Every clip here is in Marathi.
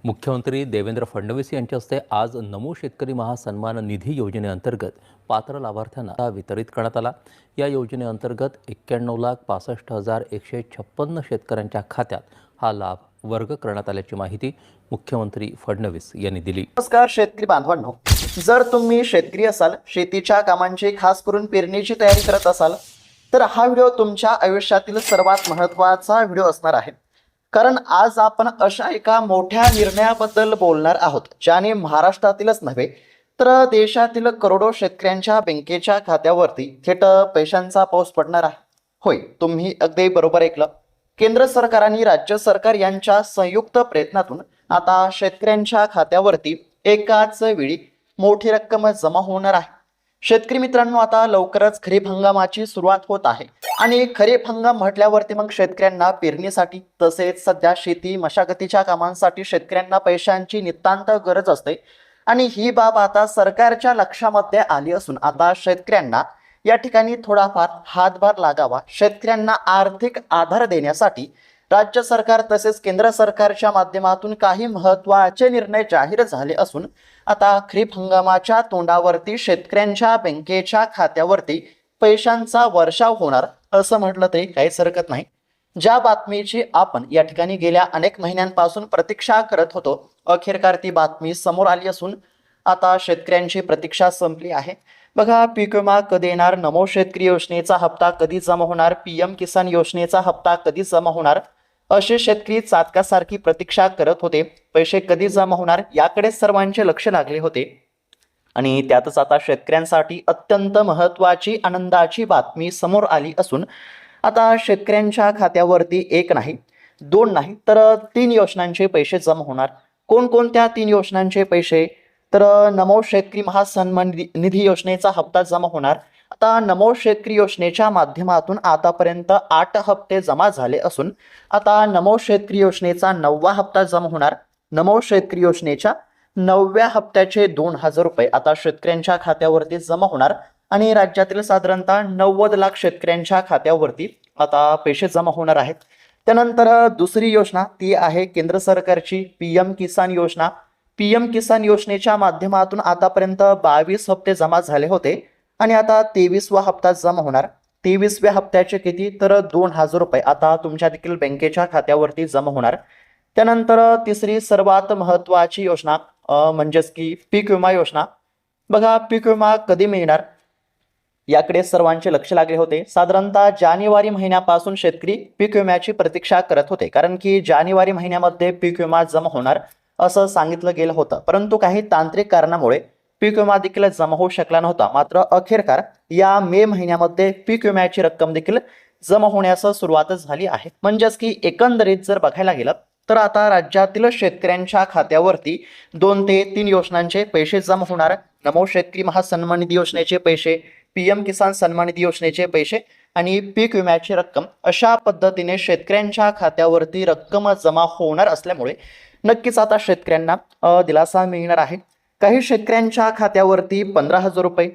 मुख्यमंत्री देवेंद्र फडणवीस यांच्या हस्ते आज नमो शेतकरी महासन्मान निधी योजनेअंतर्गत पात्र लाभार्थ्यांना वितरित करण्यात आला। या योजनेअंतर्गत 91,65,156 शेतकऱ्यांच्या खात्यात हा लाभ वर्ग करण्यात आल्याची माहिती मुख्यमंत्री फडणवीस यांनी दिली। नमस्कार शेतकरी बांधवांनो, जर तुम्ही शेतकरी असाल, शेतीच्या कामांची खास करून पेरणीची तयारी करत असाल तर हा व्हिडिओ तुमच्या आयुष्यातील सर्वात महत्त्वाचा व्हिडिओ असणार आहे। कारण आज आपण अशा एका मोठ्या निर्णयाबद्दल बोलणार आहोत ज्याने महाराष्ट्रातीलच नव्हे तर देशातील करोडो शेतकऱ्यांच्या बँकेच्या खात्यावरती थेट पैशांचा पाऊस पडणार आहे। होय, तुम्ही अगदी बरोबर ऐकलं। केंद्र सरकार आणि राज्य सरकार यांच्या संयुक्त प्रयत्नातून आता शेतकऱ्यांच्या खात्यावरती एकाच वेळी मोठी रक्कम जमा होणार आहे। शेतकरी मित्रांनो, आता लवकरच खरीप हंगामाची सुरुवात होत आहे आणि खरीप हंगाम म्हटल्यावरती मग शेतकऱ्यांना पेरणीसाठी तसेच सध्या शेती मशागतीच्या कामांसाठी शेतकऱ्यांना पैशांची नितांत गरज असते आणि ही बाब आता सरकारच्या लक्षामध्ये आली असून आता शेतकऱ्यांना या ठिकाणी थोडाफार हातभार लागावा, शेतकऱ्यांना आर्थिक आधार देण्यासाठी राज्य सरकार तसेच केंद्र सरकारच्या माध्यमातून काही महत्त्वाचे निर्णय जाहीर झाले असून आता खरीप हंगामाच्या तोंडावरती शेतकऱ्यांच्या बँकेच्या खात्यावरती पैशांचा वर्षाव होणार असं म्हटलं तरी काहीच हरकत नाही। ज्या बातमीची आपण या ठिकाणी गेल्या अनेक महिन्यांपासून प्रतीक्षा करत होतो, अखेरकार ती बातमी समोर आली असून आता शेतकऱ्यांची प्रतीक्षा संपली आहे। बघा, पीक विमा कधी येणार, नमो शेतकरी योजनेचा हप्ता कधी जमा होणार, पीएम किसान योजनेचा हप्ता कधी जमा होणार, असे शेतकरी चातकासारखी प्रतीक्षा करत होते। पैसे कधी जमा होणार याकडे सर्वांचे लक्ष लागले होते आणि त्यातच आता शेतकऱ्यांसाठी अत्यंत महत्त्वाची आनंदाची बातमी समोर आली असून आता शेतकऱ्यांच्या खात्यावरती एक नाही, दोन नाही तर 3 योजनांचे पैसे जमा होणार। कोणकोणत्या 3 योजनांचे पैसे? तर नमो शेतकरी महासन्मान निधी योजनेचा हप्ता जमा होणार। आता नमो शेतकरी योजनेच्या माध्यमातून आतापर्यंत 8 हप्ते जमा झाले असून आता नमो शेतकरी योजनेचा 9वा हप्ता जमा होणार। नमो शेतकरी योजनेच्या 9व्या हप्त्याचे 2,000 रुपये आता शेतकऱ्यांच्या खात्यावरती जमा होणार आणि राज्यातील साधारणतः 90 लाख शेतकऱ्यांच्या खात्यावरती आता पैसे जमा होणार आहेत। त्यानंतर दुसरी योजना ती आहे केंद्र सरकारची पीएम किसान योजना। पीएम किसान योजनेच्या माध्यमातून आतापर्यंत 22 हप्ते जमा झाले होते आणि आता 23वा हप्ता जमा होणार। 23व्या हप्त्याचे किती? तर 2,000 रुपये आता तुमच्या देखील बँकेच्या खात्यावरती जमा होणार। त्यानंतर तिसरी सर्वात महत्त्वाची योजना म्हणजेच की पीक विमा योजना। बघा, पीक विमा कधी मिळणार याकडे सर्वांचे लक्ष लागले होते। साधारणतः जानेवारी महिन्यापासून शेतकरी पीक विम्याची प्रतीक्षा करत होते, कारण की जानेवारी महिन्यामध्ये पीक विमा जमा होणार असं सांगितलं गेलं होतं, परंतु काही तांत्रिक कारणामुळे पीक विमा देखील जमा होऊ शकला नव्हता। मात्र अखेरकार या मे महिन्यामध्ये पीक विम्याची रक्कम देखील जमा होण्यास सुरुवात झाली आहे। म्हणजेच की एकंदरीत जर बघायला गेलं तर आता राज्यातील शेतकऱ्यांच्या खात्यावरती 2 ते 3 योजनांचे पैसे जमा होणार। नमो शेतकरी महासन्मान निधी योजनेचे पैसे, पीएम किसान सन्मान निधी योजनेचे पैसे आणि पीक विम्याची रक्कम, अशा पद्धतीने शेतकऱ्यांच्या खात्यावरती रक्कम जमा होणार असल्यामुळे नक्कीच आता शेतकऱ्यांना दिलासा मिळणार आहे। काही शेतकऱ्यांच्या खात्यावरती 15,000 रुपये,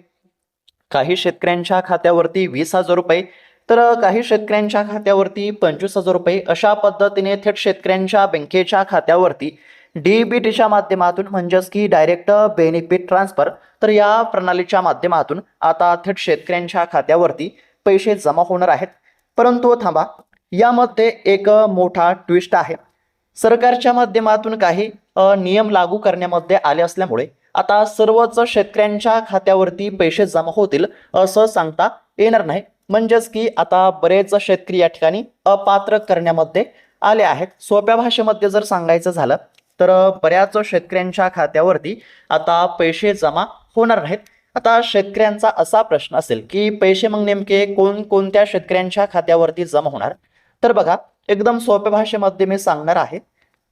काही शेतकऱ्यांच्या खात्यावरती 20,000 रुपये तर काही शेतकऱ्यांच्या खात्यावरती 25,000 रुपये, अशा पद्धतीने थेट शेतकऱ्यांच्या बँकेच्या खात्यावरती डीबीटीच्या माध्यमातून म्हणजेच की डायरेक्ट बेनिफिट ट्रान्सफर, तर या प्रणालीच्या माध्यमातून आता थेट शेतकऱ्यांच्या खात्यावरती पैसे जमा होणार आहेत। परंतु थांबा, यामध्ये एक मोठा ट्विस्ट आहे। सरकारच्या माध्यमातून काही नियम लागू करण्यामध्ये आले असल्यामुळे आता सर्वच शेतकऱ्यांच्या खात्यावरती पैसे जमा होतील असं सांगता येणार नाही। म्हणजेच की आता बरेच शेतकरी या ठिकाणी अपात्र करण्यामध्ये आले आहेत। सोप्या भाषेमध्ये जर सांगायचं झालं तर बऱ्याच शेतकऱ्यांच्या खात्यावरती आता पैसे जमा होणार नाहीत। आता शेतकऱ्यांचा असा प्रश्न असेल की पैसे मग नेमके कोणत्या शेतकऱ्यांच्या खात्यावरती जमा होणार? तर बघा, एकदम सोप्या भाषेमध्ये मी सांगणार आहे।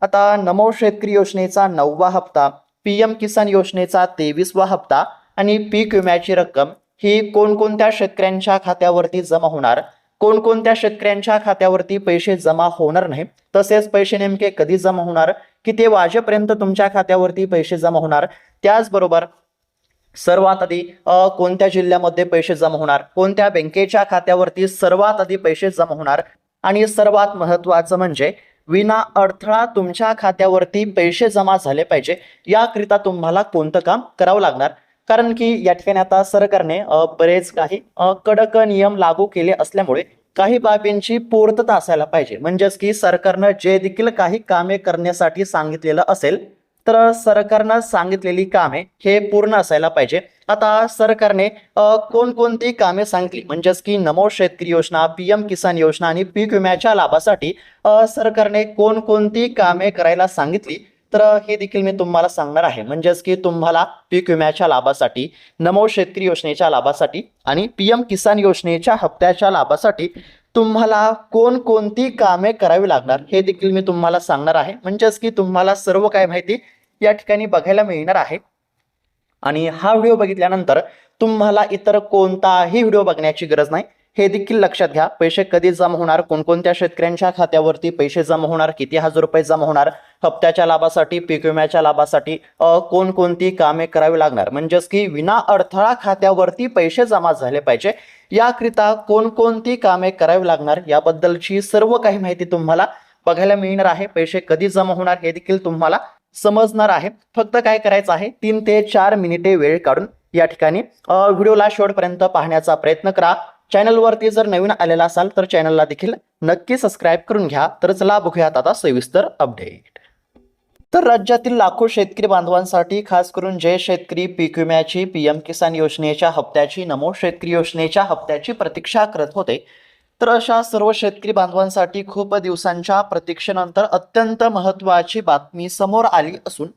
आता नमो शेतकरी योजनेचा 9वा हप्ता, पीएम किसान योजनेचा 23वा हप्ता आणि पीक विम्याची रक्कम ही कोणकोणत्या शेतकऱ्यांच्या खात्यावरती जमा होणार, कोणकोणत्या शेतकऱ्यांच्या खात्यावरती पैसे जमा होणार नाही, तसेच पैसे नेमके कधी जमा होणार, किती वाजेपर्यंत तुमच्या खात्यावरती पैसे जमा होणार, त्याचबरोबर सर्वात आधी कोणत्या जिल्ह्यामध्ये पैसे जमा होणार, कोणत्या बँकेच्या खात्यावरती सर्वात आधी पैसे जमा होणार आणि सर्वात महत्त्वाचं म्हणजे विना अडथळा तुमच्या खात्यावरती पैसे जमा झाले पाहिजे, याकरिता तुम्हाला कोणतं काम करावं लागणार? कारण की या ठिकाणी आता सरकारने बरेच काही कडक नियम लागू केले असल्यामुळे काही बाबींची पूर्तता असायला पाहिजे. म्हणजेच की सरकारनं जे देखील काही कामे करण्यासाठी सांगितलेलं असेल, तर सरकारनं सांगितलेली कामे हे पूर्ण असायला पाहिजे. आता सरकारने कोणकोणती कामे सांगितली, म्हणजेच की नमो शेतकरी योजना, PM किसान योजना आणि पीक विम्याच्या लाभासाठी सरकारने कोणकोणती कामे करायला सांगितली, तर हे देखील मी तुम्हाला सांगणार आहे. म्हणजेच की तुम्हाला पीक विम्याच्या लाभासाठी, नमो शेतकरी योजनेच्या लाभासाठी आणि PM किसान योजनेच्या हप्त्याच्या लाभासाठी तुम्हाला कोणकोणती कामे करावी लागणार हे देखील मी तुम्हाला सांगणार आहे. म्हणजेच की तुम्हाला सर्व काही माहिती या ठिकाणी बघायला मिळणार आहे. आणि हा व्हिडिओ बघितल्यानंतर तुम्हाला इतर कोणताही व्हिडिओ बघण्याची गरज नाही, हे देखील लक्षात घ्या. पैसे कधी जमा होणार, कोणकोणत्या शेतकऱ्यांच्या खात्यावरती पैसे जमा होणार, किती हजार रुपये जमा होणार, हप्त्याच्या लाभासाठी, पीक विम्याच्या लाभासाठी कोणकोणती कामे करावी लागणार, म्हणजेच की विना अडथळा खात्यावरती पैसे जमा झाले पाहिजे, याकरिता कोणकोणती कामे करावी लागणार याबद्दलची सर्व काही माहिती तुम्हाला बघायला मिळणार आहे. पैसे कधी जमा होणार हे देखील तुम्हाला समजणार आहे. फक्त काय करायचं आहे, 3 ते 4 मिनिटे वेळ काढून या ठिकाणी व्हिडिओला शेवटपर्यंत पाहण्याचा प्रयत्न करा. चॅनलवरती जर नवीन आलेला असाल तर चॅनलला देखील नक्की सबस्क्राईब करून घ्या. तर चला बघूयात आता सविस्तर अपडेट. तर राज्यातील लाखो शेतकरी बांधवांसाठी, खास करून जे शेतकरी पीक विम्याची, PM किसान योजनेच्या हप्त्याची, नमो शेतकरी योजनेच्या हप्त्याची प्रतीक्षा करत होते, तर अशा सर्व शेतकरी बांधवांसाठी खूप दिवसांच्या प्रतीक्षेनंतर अत्यंत महत्त्वाची बातमी समोर आली असून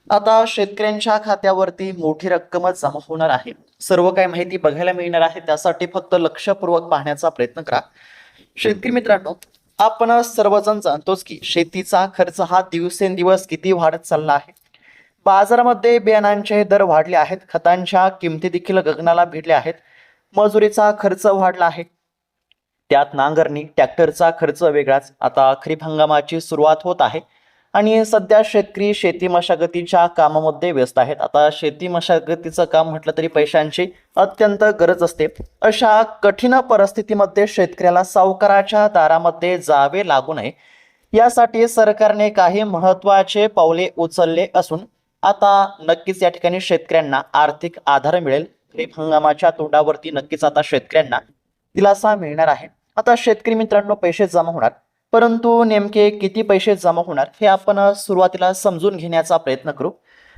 आता शेतकऱ्यांच्या खात्यावरती मोठी रक्कमच जमा होणार आहे. सर्व काही माहिती बघायला मिळणार आहे, त्यासाठी फक्त लक्षपूर्वक पाहण्याचा प्रयत्न करा. शेतकरी मित्रांनो, आपण सर्वजण जाणतोच की शेतीचा खर्च हा दिवसेंदिवस किती वाढत चालला आहे. बाजारामध्ये बियाणांचे दर वाढले आहेत, खतांच्या किमती देखील गगनाला भिडल्या आहेत, मजुरीचा खर्च वाढला आहे, त्यात नांगरणी, ट्रॅक्टरचा खर्च वेगळाच. आता खरीप हंगामाची सुरुवात होत आहे आणि सध्या शेतकरी शेती मशागतीच्या कामामध्ये व्यस्त आहेत. आता शेती मशागतीचं काम म्हटलं तरी पैशांची अत्यंत गरज असते. अशा कठीण परिस्थितीमध्ये शेतकऱ्याला सावकाराच्या दारामध्ये जावे लागू नये, यासाठी सरकारने काही महत्त्वाचे पावले उचलले असून आता नक्कीच या ठिकाणी शेतकऱ्यांना आर्थिक आधार मिळेल. खरीप हंगामाच्या तोंडावरती नक्कीच आता शेतकऱ्यांना दिलासा मिळणार आहे. आता शेतकरी मित्रांनो, पैसे जमा होणार, परंतु नेमके किती पैसे जमा होणार हे आपण सुरुवातीला समजून घेण्याचा प्रयत्न करू.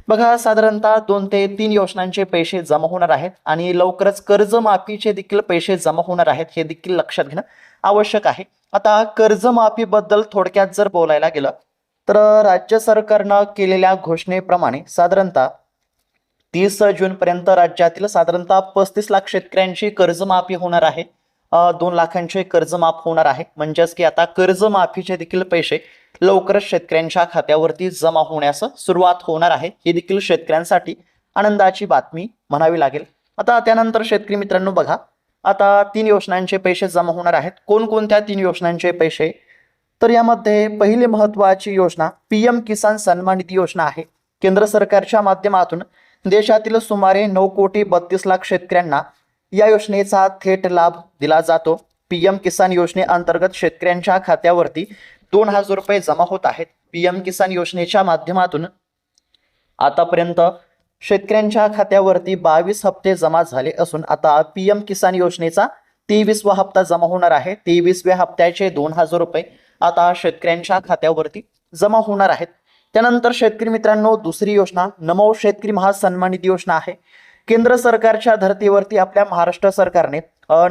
बघा, साधारणतः 2 ते 3 योजनांचे पैसे जमा होणार आहेत आणि लवकरच कर्जमाफीचे देखील पैसे जमा होणार आहेत, हे देखील लक्षात घेणं आवश्यक आहे. आता कर्जमाफीबद्दल थोडक्यात जर बोलायला गेलं तर राज्य सरकारनं केलेल्या घोषणेप्रमाणे साधारणतः 30 जूनपर्यंत राज्यातील साधारणतः 35 लाख शेतकऱ्यांची कर्जमाफी होणार आहे. 2 लाखांचे कर्ज माफ होणार आहे. म्हणजेच की आता कर्जमाफीचे देखील पैसे लवकरच शेतकऱ्यांच्या खात्यावरती जमा होण्यास सुरुवात होणार आहे. ही देखील शेतकऱ्यांसाठी आनंदाची बातमी म्हणावी लागेल. आता त्यानंतर शेतकरी मित्रांनो बघा, आता 3 योजनांचे पैसे जमा होणार आहेत. कोणकोणत्या 3 योजनांचे पैसे? तर यामध्ये पहिली महत्त्वाची योजना PM किसान सन्मान निधी योजना आहे. केंद्र सरकारच्या माध्यमातून देशातील सुमारे 9,32,00,000 शेतकऱ्यांना या योजनेचा थेट लाभ दिला जातो. PM किसान योजनेअंतर्गत शेतकऱ्यांच्या खात्यावरती 2,000 रुपये जमा होत आहेत. PM किसान योजनेच्या माध्यमातून आतापर्यंत शेतकऱ्यांच्या खात्यावरती 22 हप्ते जमा झाले असून आता PM किसान योजनेचा 23वा हप्ता जमा होणार आहे. 23व्या हप्त्याचे 2,000 रुपये आता शेतकऱ्यांच्या खात्यावरती जमा होणार आहेत. त्यानंतर शेतकरी मित्रांनो, दुसरी योजना नमो शेतकरी महासन्मान निधी योजना आहे. केंद्र सरकारच्या धर्तीवरती आपल्या महाराष्ट्र सरकारने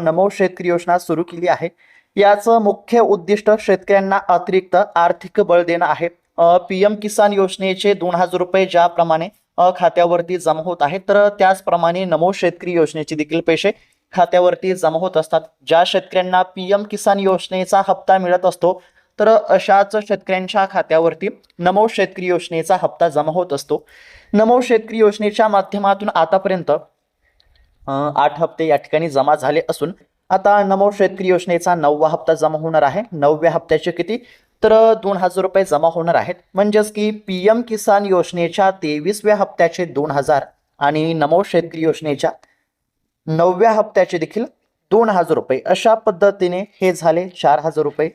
नमो शेतकरी योजना सुरू केली आहे. याचं मुख्य उद्दिष्ट शेतकऱ्यांना अतिरिक्त आर्थिक बळ देणं आहे. PM किसान योजनेचे 2,000 रुपये ज्याप्रमाणे खात्यावरती जमा होत आहेत, तर त्याचप्रमाणे नमो शेतकरी योजनेचे देखील पैसे खात्यावरती जमा होत असतात. ज्या शेतकऱ्यांना PM किसान योजनेचा हप्ता मिळत असतो, तर अशाच शेतकऱ्यांच्या खात्यावरती नमो शेतकरी योजनेचा हप्ता जमा होत असतो. नमो शेतकरी योजनेच्या माध्यमातून आतापर्यंत 8 हप्ते या ठिकाणी जमा झाले असून आता नमो शेतकरी योजनेचा 9वा हप्ता जमा होणार आहे. 9व्या हप्त्याचे किती? तर 2,000 रुपये जमा होणार आहेत. म्हणजेच की PM किसान योजनेच्या 23व्या हप्त्याचे 2,000 आणि नमो शेतकरी योजनेच्या 9व्या हप्त्याचे देखील 2,000 रुपये, अशा पद्धतीने हे झाले 4,000 रुपये.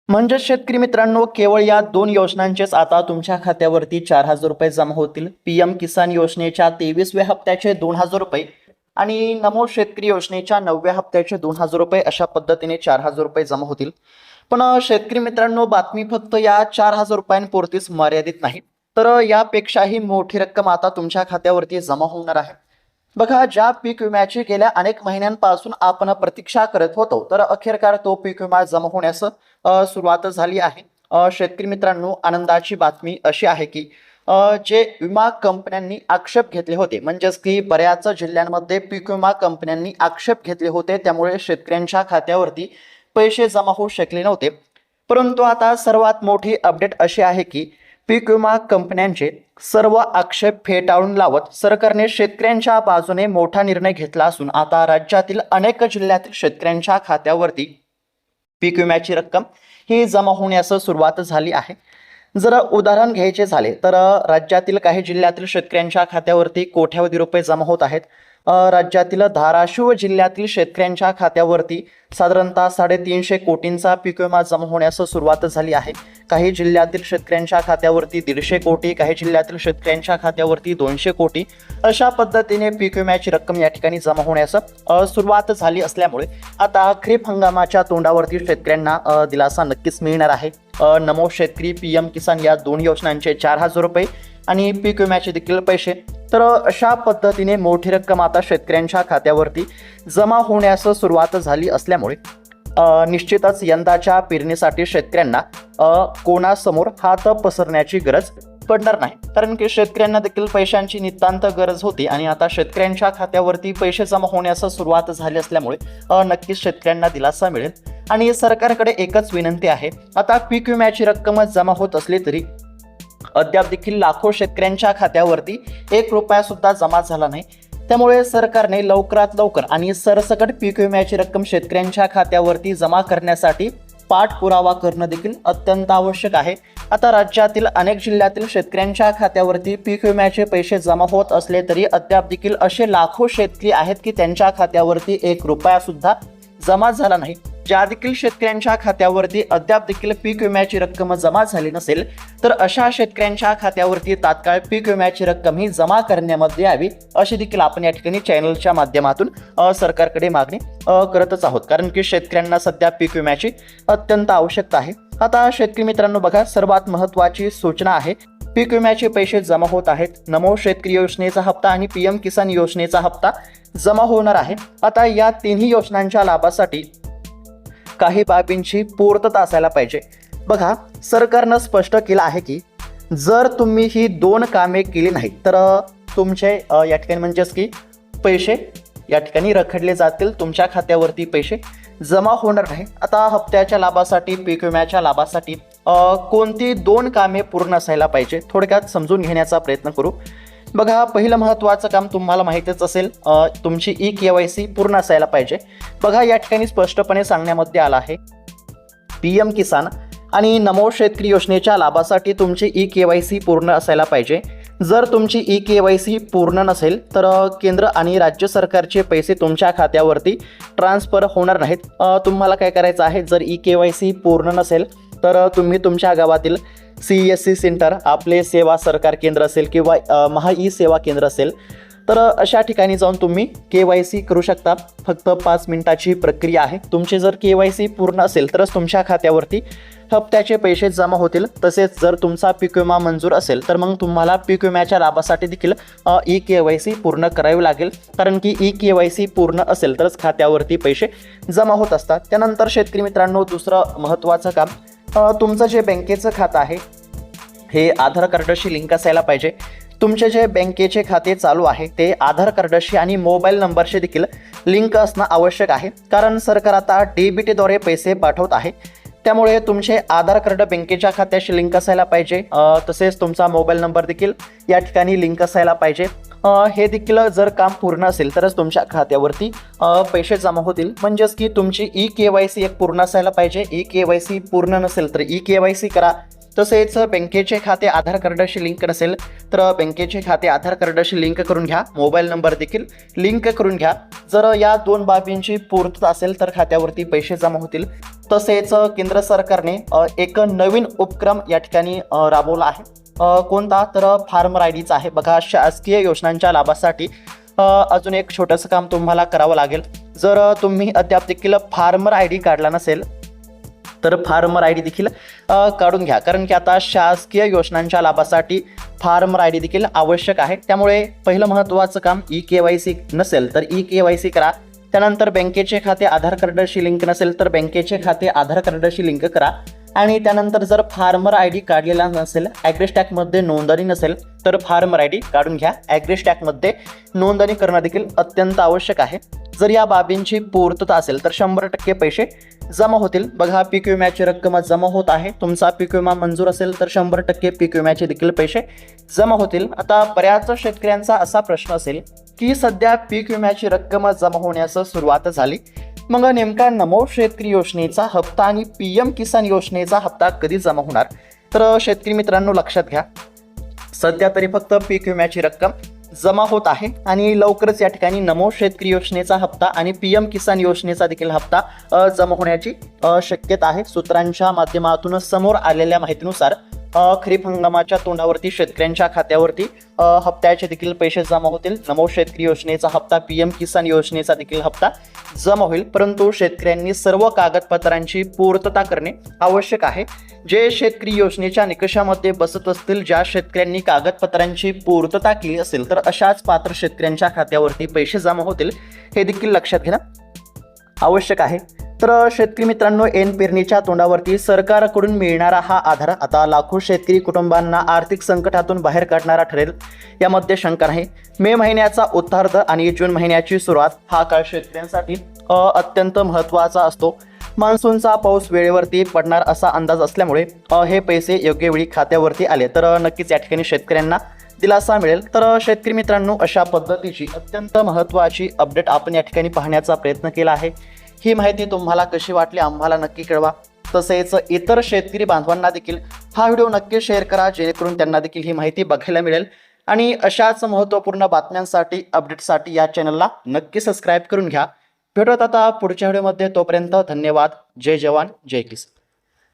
म्हणजे शेतकरी मित्रांनो, केवळ या 2 योजनांचेच आता तुमच्या खात्यावरती 4,000 रुपये जमा होतील. पीएम किसान योजनेच्या 23व्या हप्त्याचे 2,000 रुपये आणि नमो शेतकरी योजनेच्या 9व्या हप्त्याचे 2,000 रुपये अशा पद्धतीने 4,000 रुपये जमा होतील. पण शेतकरी मित्रांनो, बातमी फक्त या 4,000 रुपयांपुरतीच मर्यादित नाही, तर यापेक्षाही मोठी रक्कम आता तुमच्या खात्यावरती जमा होणार आहे. बघा, ज्या पीक विम्याची गेल्या अनेक महिन्यांपासून आपण प्रतीक्षा करत होतो, तर अखेरकार तो पीक विमा जमा होण्यास सुरुवात झाली आहे. शेतकरी मित्रांनो, आनंदाची बातमी अशी आहे की जे विमा कंपन्यांनी आक्षेप घेतले होते, म्हणजेच की बऱ्याच जिल्ह्यांमध्ये पीक विमा कंपन्यांनी आक्षेप घेतले होते, त्यामुळे शेतकऱ्यांच्या खात्यावरती पैसे जमा होऊ शकले नव्हते. परंतु आता सर्वात मोठी अपडेट अशी आहे की पीक विमा कंपन्यांचे सर्व आक्षेप फेटाळून लावत सरकारने शेतकऱ्यांच्या बाजूने मोठा निर्णय घेतला असून आता राज्यातील अनेक जिल्ह्यातील शेतकऱ्यांच्या खात्यावरती पीक विम्याची रक्कम ही जमा होण्यास सुरुवात झाली आहे. जर उदाहरण घ्यायचे झाले तर राज्यातील काही जिल्ह्यातील शेतकऱ्यांच्या खात्यावरती कोट्यावधी रुपये जमा होत आहेत. राज्यातील धाराशिव जिल्ह्यातील शेतकऱ्यांच्या खात्यावरती साधारणतः 350 कोटींचा पीक विमा जमा होण्यास सुरुवात झाली आहे. काही जिल्ह्यातील शेतकऱ्यांच्या खात्यावरती 150 कोटी, काही जिल्ह्यातील शेतकऱ्यांच्या खात्यावरती 200 कोटी अशा पद्धतीने पीक विम्याची रक्कम या ठिकाणी जमा होण्यास सुरुवात झाली असल्यामुळे आता खरीप हंगामाच्या तोंडावरती शेतकऱ्यांना दिलासा नक्कीच मिळणार आहे. नमो शेतकरी, पीएम किसान या 2 योजनांचे 4,000 रुपये आणि पीक विम्याचे देखील पैसे, तर अशा पद्धतीने मोठी रक्कम आता शेतकऱ्यांच्या खात्यावरती जमा होण्यास सुरुवात झाली असल्यामुळे निश्चितच यंदाच्या पेरणीसाठी शेतकऱ्यांना कोणासमोर हात पसरण्याची गरज पडणार नाही, कारण की शेतकऱ्यांना देखील पैशांची नितांत गरज होती आणि आता शेतकऱ्यांच्या खात्यावरती पैसे जमा होण्यास सुरुवात झाली असल्यामुळे नक्कीच शेतकऱ्यांना दिलासा मिळेल. आणि सरकारकडे एकच विनंती आहे, आता पीक विम्याची रक्कम जमा होत असली तरी अद्याप देखील लाखो शेतकऱ्यांच्या खात्यावरती 1 रुपया सुद्धा जमा झाला नाही. त्यामुळे सरकारने लवकरात लवकर आणि सरसकट पीक विम्याची रक्कम शेतकऱ्यांच्या खात्यावरती जमा करण्यासाठी पाठपुरावा करणं देखील अत्यंत आवश्यक आहे. आता राज्यातील अनेक जिल्ह्यातील शेतकऱ्यांच्या खात्यावरती पीक विम्याचे पैसे जमा होत असले तरी अद्याप देखील असे लाखो शेतकरी आहेत की त्यांच्या खात्यावरती 1 रुपया सुद्धा जमा झाला नाही. ज्या देखील शेतकऱ्यांच्या खात्यावरती अद्याप देखील पीक विम्याची रक्कम जमा झाली नसेल, तर अशा शेतकऱ्यांच्या खात्यावरती तात्काळ पीक विम्याची रक्कम ही जमा करण्यामध्ये यावी, अशी देखील आपण या ठिकाणी चॅनलच्या माध्यमातून सरकारकडे मागणी करतच आहोत, कारण की शेतकऱ्यांना सध्या पीक विम्याची अत्यंत आवश्यकता आहे. आता शेतकरी मित्रांनो, बघा, सर्वात महत्त्वाची सूचना आहे, पीक विम्याचे पैसे जमा होत आहेत. नमो शेतकरी योजनेचा हप्ता आणि पीएम किसान योजनेचा हप्ता जमा होणार आहे. आता या तिन्ही योजनांच्या लाभासाठी काही बाबींची पूर्तता असायला पाहिजे. बघा, सरकारनं स्पष्ट केलं आहे की जर तुम्ही ही 2 कामे केली नाहीत तर तुमचे या ठिकाणी म्हणजेच की पैसे या ठिकाणी रखडले जातील, तुमच्या खात्यावरती पैसे जमा होणार नाही. आता हप्त्याच्या लाभासाठी, पीक विम्याच्या लाभासाठी कोणती 2 कामे पूर्ण असायला पाहिजे, थोडक्यात समजून घेण्याचा प्रयत्न करू. बघा, पहिलं महत्त्वाचं काम तुम्हाला माहितीच असेल, तुमची ई-KYC पूर्ण असायला पाहिजे. बघा, या ठिकाणी स्पष्टपणे सांगण्यामध्ये आलं आहे, पीएम किसान आणि नमो शेतकरी योजनेच्या लाभासाठी तुमची ई-KYC पूर्ण असायला पाहिजे. जर तुमची ई-KYC पूर्ण नसेल तर केंद्र आणि राज्य सरकारचे पैसे तुमच्या खात्यावरती ट्रान्सफर होणार नाहीत. तुम्हाला काय करायचं आहे, जर ई-KYC पूर्ण नसेल तर तुम्ही तुमच्या गावातील CSC सेंटर, आपले सेवा सरकार केंद्र असेल किंवा महा ई सेवा केंद्र असेल, तर अशा ठिकाणी जाऊन तुम्ही KYC करू शकता. फक्त 5 मिनिटाची प्रक्रिया आहे. तुमचे जर KYC पूर्ण असेल तरच तुमच्या खात्यावरती हप्त्याचे पैसे जमा होतील. तसेच जर तुमचा पीक विमा मंजूर असेल तर मग तुम्हाला पीक विम्याच्या लाभासाठी देखील ई-KYC पूर्ण करावी लागेल, कारण की ई-KYC पूर्ण असेल तरच खात्यावरती पैसे जमा होत असतात. त्यानंतर शेतकरी मित्रांनो, दुसरं महत्त्वाचं काम, तुमचं जे बँकेचं खातं आहे हे आधार कार्डाशी लिंक असायला पाहिजे. तुमचे जे बँकेचे खाते चालू आहे ते आधार कार्डाशी आणि मोबाईल नंबरशी देखील लिंक असणं आवश्यक आहे, कारण सरकार आता DBTद्वारे पैसे पाठवत आहे. त्यामुळे तुमचे आधार कार्ड बँकेच्या खात्याशी लिंक असायला पाहिजे. तसेच तुमचा मोबाईल नंबर देखील या ठिकाणी लिंक असायला पाहिजे. हे देखील जर काम पूर्ण असेल तरच तुमच्या खात्यावरती पैसे जमा होतील. म्हणजेच की तुमची ई-KYC एक पूर्ण असायला पाहिजे. ई-KYC पूर्ण नसेल तर ई-KYC करा. तसेच बँकेचे खाते आधार कार्डाशी लिंक नसेल तर बँकेचे खाते आधार कार्डाशी लिंक करून घ्या. मोबाईल नंबर देखील लिंक करून घ्या. जर या 2 बाबींची पूर्तता असेल तर खात्यावरती पैसे जमा होतील. तसेच केंद्र सरकारने एक नवीन उपक्रम या ठिकाणी राबवला आहे. कोणता तर फार्मर आयडीचा आहे. बघा, शासकीय योजनांच्या लाभासाठी अजून एक छोटंसं काम तुम्हाला करावं लागेल. जर तुम्ही अद्याप देखील फार्मर आय डी काढला नसेल तर फार्मर आय डी देखील काढून घ्या. कारण की आता शासकीय योजनांच्या लाभासाठी फार्मर आय डी देखील आवश्यक आहे. त्यामुळे पहिलं महत्त्वाचं काम KYC नसेल तर KYC करा. त्यानंतर बँकेचे खाते आधार कार्डाशी लिंक नसेल तर बँकेचे खाते आधार कार्डाशी लिंक करा. आणि त्यानंतर जर फार्मर आय डी काढलेला नसेल, ॲग्रीस्टॅकमध्ये नोंदणी नसेल तर फार्मर आय डी काढून घ्या. ॲग्रीस्टॅकमध्ये नोंदणी करणं देखील अत्यंत आवश्यक आहे. जर या बाबींची पूर्तता असेल तर 100% पैसे जमा होतील. बघा, पीक विम्याची रक्कम जमा होत आहे. तुमचा पीक विमा मंजूर असेल तर 100% पीक विम्याचे देखील पैसे जमा होतील. आता बऱ्याच शेतकऱ्यांचा असा प्रश्न असेल की सध्या पीक विम्याची रक्कम जमा होण्यास सुरुवात झाली, मग नेमका नमो शेतकरी योजनेचा हप्ता आणि PM किसान योजनेचा हप्ता कधी जमा होणार? तर शेतकरी मित्रांनो, लक्षात घ्या, सध्या तरी फक्त पीक विम्याची रक्कम जमा होत आहे आणि लवकरच या ठिकाणी नमो शेतकरी योजनेचा हप्ता आणि PM किसान योजनेचा देखील हप्ता जमा होण्याची शक्यता आहे. सूत्रांच्या माध्यमातून समोर आलेल्या माहितीनुसार खरीप हंगामाच्या तोंडावरती शेतकऱ्यांच्या खात्यावरती हप्त्याचे देखील पैसे जमा होतील. नमो शेतकरी योजनेचा हप्ता, PM किसान योजनेचा देखील हप्ता जमा होईल. परंतु शेतकऱ्यांनी सर्व कागदपत्रांची पूर्तता करणे आवश्यक आहे. जे शेतकरी योजनेच्या निकषामध्ये बसत असतील, ज्या शेतकऱ्यांनी कागदपत्रांची पूर्तता केली असेल तर अशाच पात्र शेतकऱ्यांच्या खात्यावरती पैसे जमा होतील. हे देखील लक्षात घेणं आवश्यक आहे. तर शेतकरी मित्रांनो, ऐन पेरणीच्या तोंडावरती सरकारकडून मिळणारा हा आधार आता लाखो शेतकरी कुटुंबांना आर्थिक संकटातून बाहेर काढणारा ठरेल, यामध्ये शंका नाही. मे महिन्याचा उत्तरार्ध आणि जून महिन्याची सुरुवात हा काळ शेतकऱ्यांसाठी अत्यंत महत्त्वाचा असतो. मान्सूनचा पाऊस वेळेवरती पडणार असा अंदाज असल्यामुळे हे पैसे योग्य वेळी खात्यावरती आले तर नक्कीच या ठिकाणी शेतकऱ्यांना दिलासा मिळेल. तर शेतकरी मित्रांनो, अशा पद्धतीची अत्यंत महत्त्वाची अपडेट आपण या ठिकाणी पाहण्याचा प्रयत्न केला आहे. ही माहिती तुम्हाला कशी वाटली आम्हाला नक्की कळवा. तसेच इतर शेतकरी बांधवांना देखील हा व्हिडिओ नक्की शेअर करा, जेणेकरून त्यांना देखील ही माहिती बघायला मिळेल. आणि अशाच महत्त्वपूर्ण बातम्यांसाठी, अपडेटसाठी या चॅनलला नक्की सबस्क्राईब करून घ्या. भेटूयात आता पुढच्या व्हिडिओमध्ये. तोपर्यंत धन्यवाद. जय जवान, जय किसान.